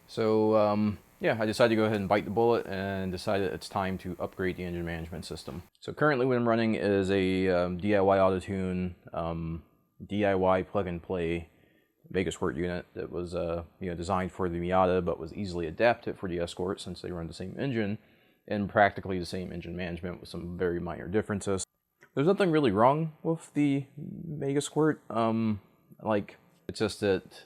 So yeah, I decided to go ahead and bite the bullet and decided it's time to upgrade the engine management system. So currently what I'm running is a DIY auto-tune, DIY plug-and-play megasquirt unit that was designed for the Miata but was easily adapted for the Escort since they run the same engine and practically the same engine management with some very minor differences. There's nothing really wrong with the megasquirt. It's just that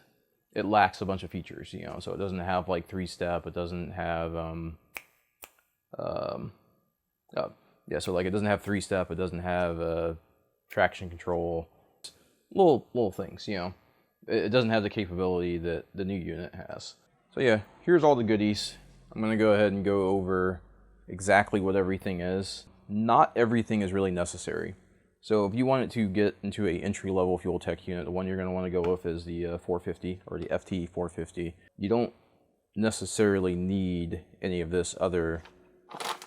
it lacks a bunch of features, so it doesn't have like 3-step, it doesn't have it doesn't have 3-step, it doesn't have traction control, little things, It doesn't have the capability that the new unit has. So yeah, here's all the goodies. I'm gonna go ahead and go over exactly what everything is. Not everything is really necessary. So if you wanted to get into a entry-level FuelTech unit, the one you're going to want to go with is the 450 or the FT 450. You don't necessarily need any of this other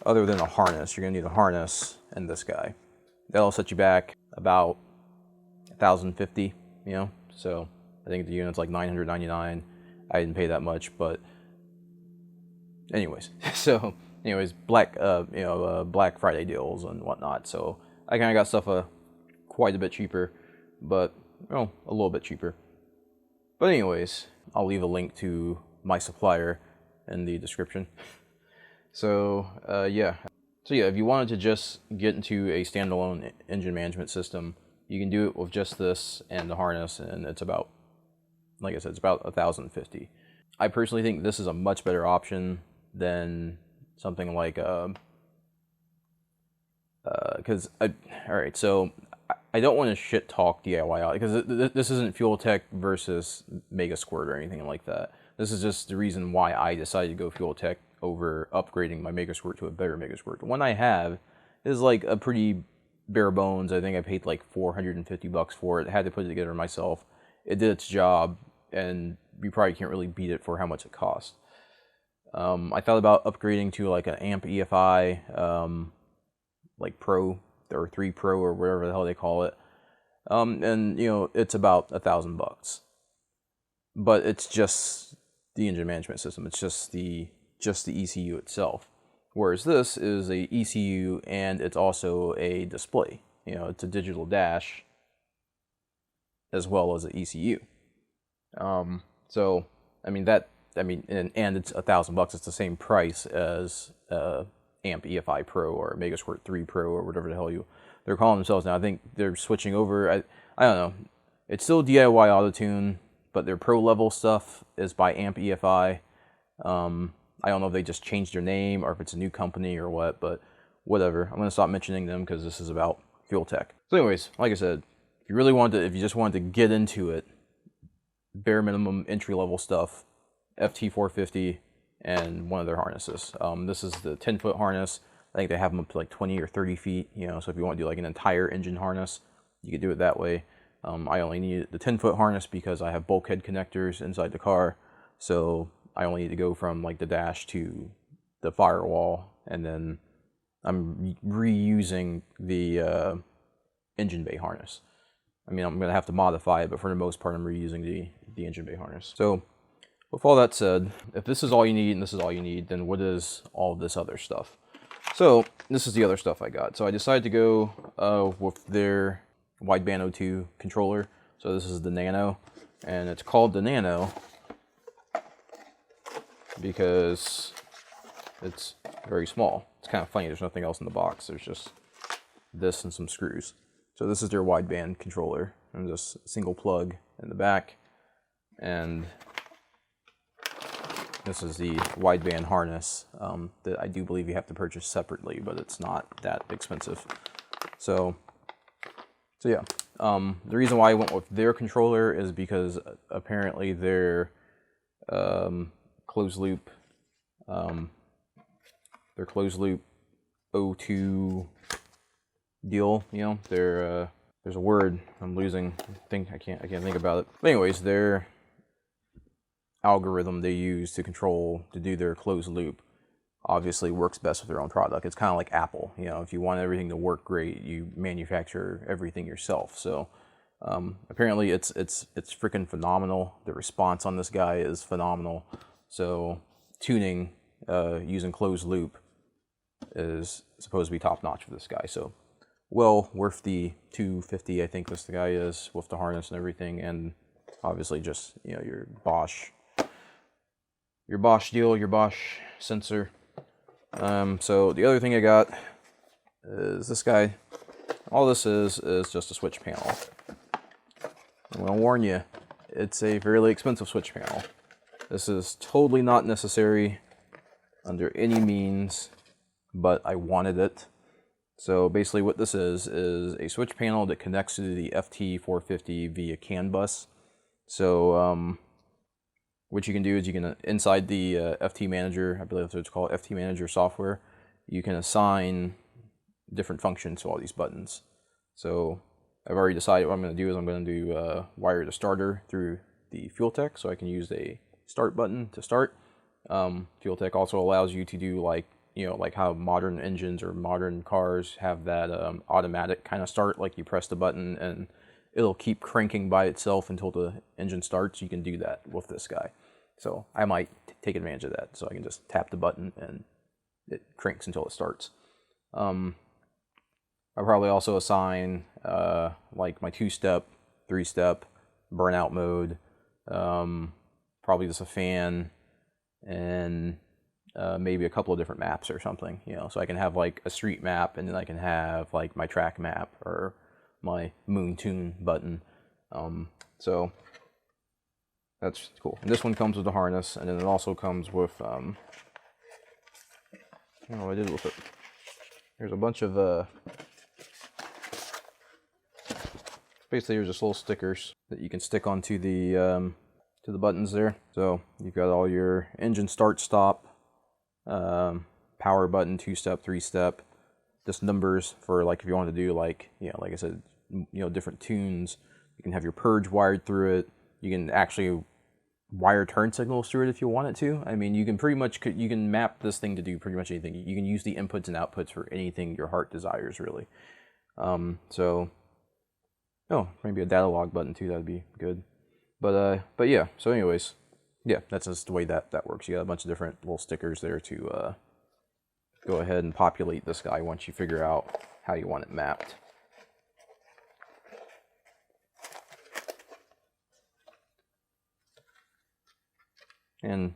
than a harness. You're going to need a harness and this guy. That'll set you back about $1,050, So I think the unit's like $999. I didn't pay that much, but anyways. So anyways, Black Friday deals and whatnot. So I kind of got stuff quite a bit cheaper, but a little bit cheaper. But anyways, I'll leave a link to my supplier in the description. So yeah, if you wanted to just get into a standalone engine management system, you can do it with just this and the harness, and it's about, like I said, it's about $1,050. I personally think this is a much better option than something like alright, so I don't want to shit talk DIY out, because this isn't FuelTech versus megasquirt or anything like that. This is just the reason why I decided to go FuelTech over upgrading my megasquirt to a better megasquirt. The one I have is like a pretty bare bones. I think I paid like $450 for it. I had to put it together myself. It did its job, and you probably can't really beat it for how much it cost. I thought about upgrading to like an amp EFI, like Pro or 3 Pro or whatever the hell they call it, and it's about $1,000, but it's just the engine management system. It's just the ECU itself, whereas this is a ECU and it's also a display. It's a digital dash as well as an ECU. So and it's $1,000. It's the same price as amp EFI Pro or megasquirt 3 Pro or whatever the hell they're calling themselves now. I think they're switching over. I don't know. It's still DIY auto-tune, but their pro level stuff is by amp EFI. I don't know if they just changed their name or if it's a new company or what, but whatever. I'm going to stop mentioning them because this is about FuelTech. So anyways, like I said, if you just wanted to get into it, bare minimum entry level stuff, FT 450 and one of their harnesses. This is the 10-foot harness. I think they have them up to like 20 or 30 feet. So if you want to do like an entire engine harness, you could do it that way. I only need the 10-foot harness because I have bulkhead connectors inside the car. So I only need to go from like the dash to the firewall, and then I'm reusing the engine bay harness. I'm going to have to modify it, but for the most part, I'm reusing the engine bay harness. So with all that said, if this is all you need and this is all you need, then what is all this other stuff? So this is the other stuff I got. So I decided to go with their Wideband O2 controller. So this is the Nano, and it's called the Nano because it's very small. It's kind of funny, there's nothing else in the box. There's just this and some screws. So this is their wideband controller, and just a single plug in the back, and this is the wideband harness that I do believe you have to purchase separately, but it's not that expensive. So yeah, the reason why I went with their controller is because apparently their closed loop O2 deal, there's a word I'm losing. I can't think about it. But anyways, their algorithm they use to do their closed loop obviously works best with their own product. It's kind of like Apple. If you want everything to work great, you manufacture everything yourself. So apparently it's freaking phenomenal. The response on this guy is phenomenal. So tuning using closed loop is supposed to be top notch for this guy. So well worth the $250, I think this the guy is, with the harness and everything, and obviously just, you know, your Bosch deal, your Bosch sensor. So the other thing I got is this guy. All this is just a switch panel. I'm gonna warn you, it's a fairly expensive switch panel. This is totally not necessary under any means, but I wanted it. So basically what this is a switch panel that connects to the FT450 via CAN bus. So what you can do is you can, inside the FT Manager, I believe that's what it's called, FT Manager software, you can assign different functions to all these buttons. So I've already decided what I'm going to do is I'm going to do wire the starter through the FuelTech, so I can use a start button to start. FuelTech also allows you to do, like, you know, like how modern engines or modern cars have that automatic kind of start, like you press the button and it'll keep cranking by itself until the engine starts. You can do that with this guy. So I might take advantage of that. So I can just tap the button and it cranks until it starts. I'll probably also assign like my 2-step, 3-step, burnout mode, probably just a fan, and maybe a couple of different maps or something, you know, so I can have like a street map, and then I can have like my track map or my moon tune button. So that's cool. And this one comes with the harness, and then it also comes with I don't know what I did with it. There's a bunch of basically there's just little stickers that you can stick onto the buttons there. So you've got all your engine start stop, power button, 2-step, 3-step, just numbers for, like, if you want to do, like, you know, like I said, you know, different tunes. You can have your purge wired through it. You can actually wire turn signals through it if you want it to. I mean, you can pretty much, you can map this thing to do pretty much anything. You can use the inputs and outputs for anything your heart desires, really. So, oh, maybe a data log button too, that'd be good. But yeah, so anyways, yeah, that's just the way that works. You got a bunch of different little stickers there to go ahead and populate this guy once you figure out how you want it mapped. And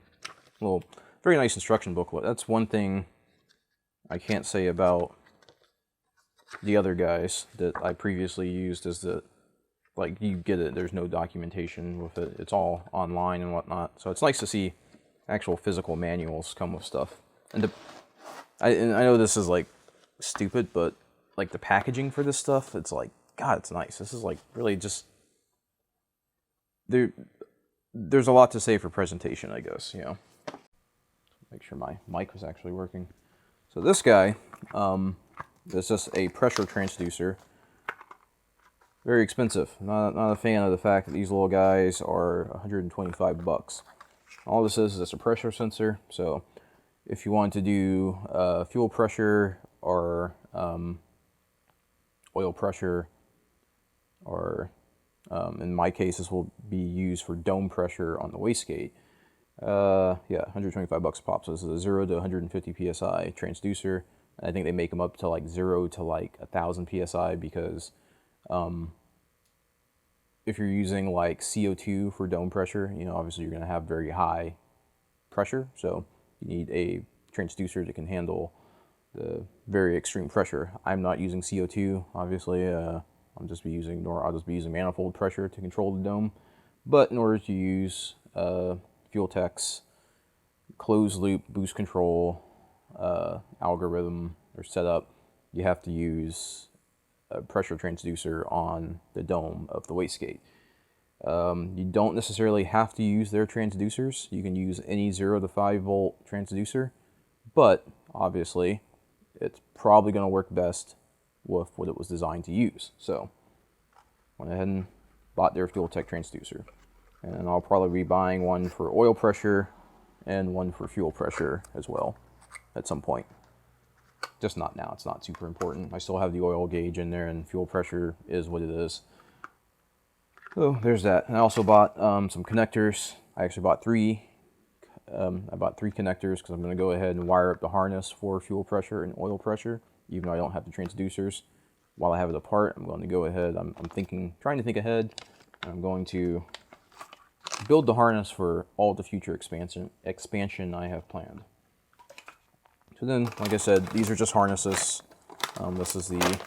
a little, very nice instruction booklet. That's one thing I can't say about the other guys that I previously used, is that, like, you get it, there's no documentation with it. It's all online and whatnot. So it's nice to see actual physical manuals come with stuff. And I know this is, like, stupid, but, like, the packaging for this stuff, it's like, God, it's nice. This is, like, really just, there's a lot to say for presentation, I guess, you know. Make sure my mic was actually working. So this guy, is just a pressure transducer. Very expensive. Not a fan of the fact that these little guys are 125 bucks. All this is just a pressure sensor. So if you want to do fuel pressure or oil pressure, or in my case, this will be used for dome pressure on the wastegate. Yeah, 125 bucks a pop. So this is a 0 to 150 psi transducer. And I think they make them up to like 0 to like 1,000 psi, because if you're using like CO2 for dome pressure, you know, obviously you're going to have very high pressure. So you need a transducer that can handle the very extreme pressure. I'm not using CO2, obviously. I'll just be using manifold pressure to control the dome. But in order to use FuelTech's closed loop boost control algorithm or setup, you have to use a pressure transducer on the dome of the wastegate. You don't necessarily have to use their transducers. You can use any 0 to 5 volt transducer, but obviously it's probably going to work best with what it was designed to use. So went ahead and bought their FuelTech transducer, and I'll probably be buying one for oil pressure and one for fuel pressure as well at some point. Just not now. It's not super important. I still have the oil gauge in there, and fuel pressure is what it is. So there's that. And I also bought some connectors. I actually bought 3 I bought 3 connectors because I'm going to go ahead and wire up the harness for fuel pressure and oil pressure, even though I don't have the transducers. While I have it apart, I'm going to go ahead, I'm trying to think ahead. I'm going to build the harness for all the future expansion I have planned. So then, like I said, these are just harnesses. This is the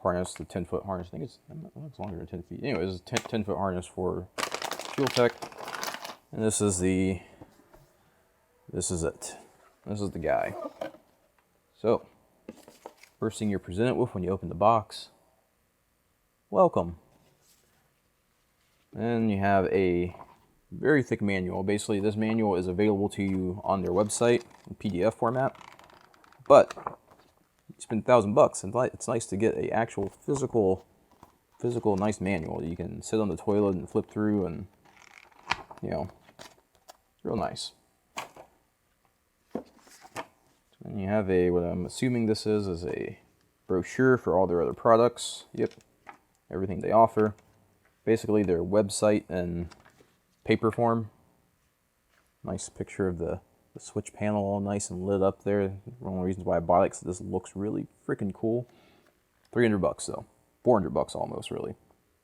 harness, the 10-foot harness. I think it's longer than 10 feet. Anyway, this is a 10-foot harness for FuelTech. And this is it. This is the guy. So, first thing you're presented with when you open the box, welcome. And you have a very thick manual. Basically, this manual is available to you on their website in PDF format. But you spend $1,000, and it's nice to get a actual physical nice manual that you can sit on the toilet and flip through, and you know, real nice. And you have what I'm assuming this is a brochure for all their other products. Yep, everything they offer. Basically their website in paper form. Nice picture of the switch panel all nice and lit up there. One of the reasons why I bought it, because this looks really freaking cool. $300 though. $400 almost, really.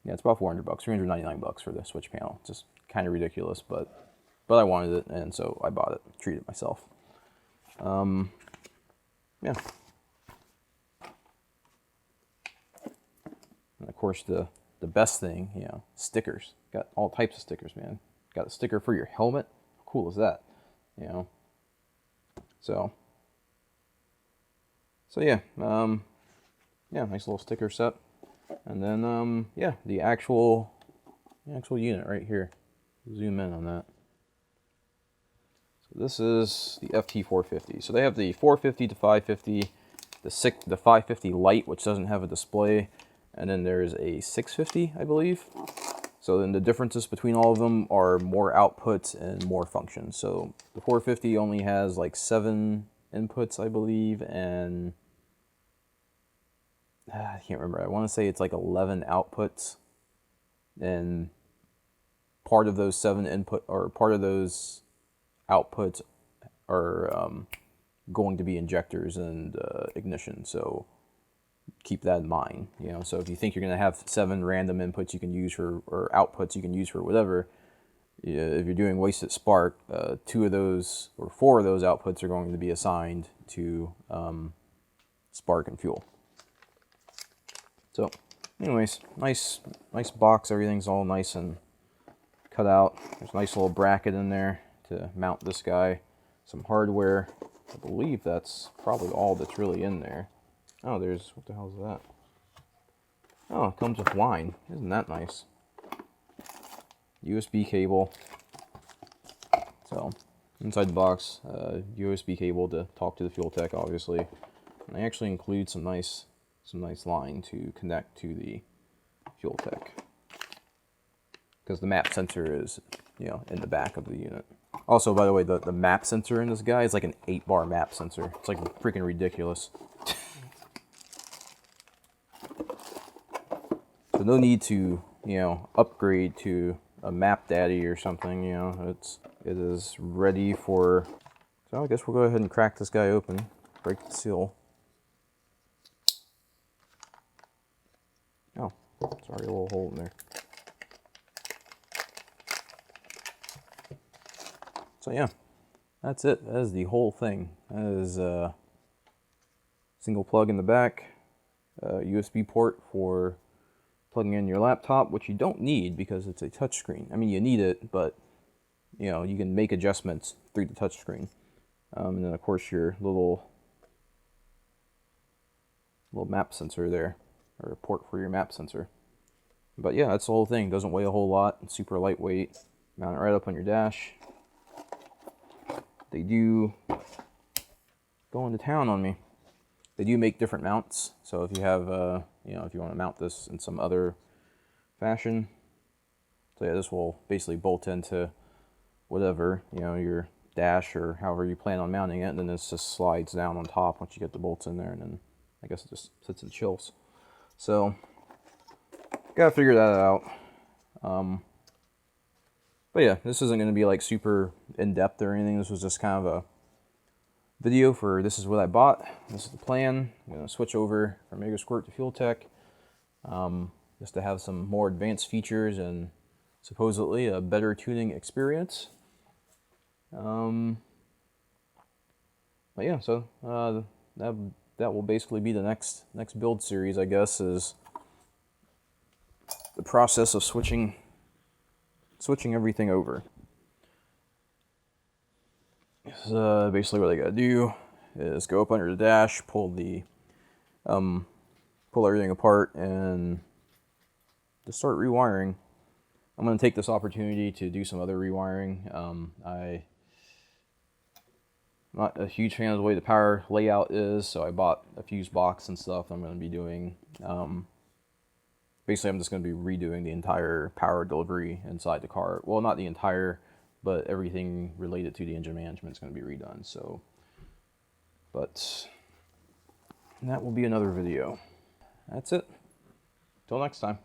Yeah, it's about $400, $399 for the switch panel. Just kind of ridiculous, but I wanted it, and so I bought it. Treated myself. Yeah. And of course, the best thing, you know, stickers. Got all types of stickers, man. Got a sticker for your helmet. How cool is that? You know. So yeah. Yeah, nice little sticker set. And then yeah, the actual unit right here. Zoom in on that. So this is the FT450. So they have the 450 to 550, the 550 Lite, which doesn't have a display, and then there's a 650, I believe. So then the differences between all of them are more outputs and more functions. So the 450 only has like 7 inputs, I believe, and I can't remember. I want to say it's like 11 outputs, and part of those 7 input, or part of those outputs are going to be injectors and ignition. So keep that in mind. You know, so if you think you're going to have 7 random inputs you can use for, or outputs you can use for whatever, if you're doing wasted spark, 2 of those or 4 of those outputs are going to be assigned to spark and fuel. So, anyways, nice box. Everything's all nice and cut out. There's a nice little bracket in there to mount this guy. Some hardware. I believe that's probably all that's really in there. Oh, there's, what the hell is that? Oh, it comes with wine. Isn't that nice? USB cable. So, inside the box, USB cable to talk to the FuelTech, obviously. And they actually include some nice line to connect to the FuelTech. Because the map sensor is, you know, in the back of the unit. Also, by the way, the map sensor in this guy is like an 8-bar map sensor. It's like freaking ridiculous. So no need to, you know, upgrade to a map daddy or something, you know. It is ready for... So I guess we'll go ahead and crack this guy open. Break the seal. Oh, sorry, a little hole in there. So yeah, that's it. That is the whole thing. That is a single plug in the back, USB port for plugging in your laptop, which you don't need because it's a touchscreen. I mean, you need it, but you know, you can make adjustments through the touchscreen. And then of course your little map sensor there, or a port for your map sensor. But yeah, that's the whole thing. Doesn't weigh a whole lot. It's super lightweight. Mount it right up on your dash. They do go into town on me. They do make different mounts. So if you have, you know, if you want to mount this in some other fashion, so yeah, this will basically bolt into whatever, you know, your dash or however you plan on mounting it, and then this just slides down on top once you get the bolts in there, and then I guess it just sits and chills. So gotta figure that out. But yeah, this isn't going to be like super in-depth or anything. This was just kind of a video for this is what I bought. This is the plan. I'm going to switch over from megasquirt to FuelTech just to have some more advanced features and supposedly a better tuning experience. But yeah, so that will basically be the next build series, I guess, is the process of switching everything over. So basically what I gotta do is go up under the dash, pull everything apart, and just start rewiring. I'm gonna take this opportunity to do some other rewiring. I'm not a huge fan of the way the power layout is, so I bought a fuse box and stuff. I'm gonna be doing basically, I'm just going to be redoing the entire power delivery inside the car. Well, not the entire, but everything related to the engine management is going to be redone. So, but that will be another video. That's it. Till next time.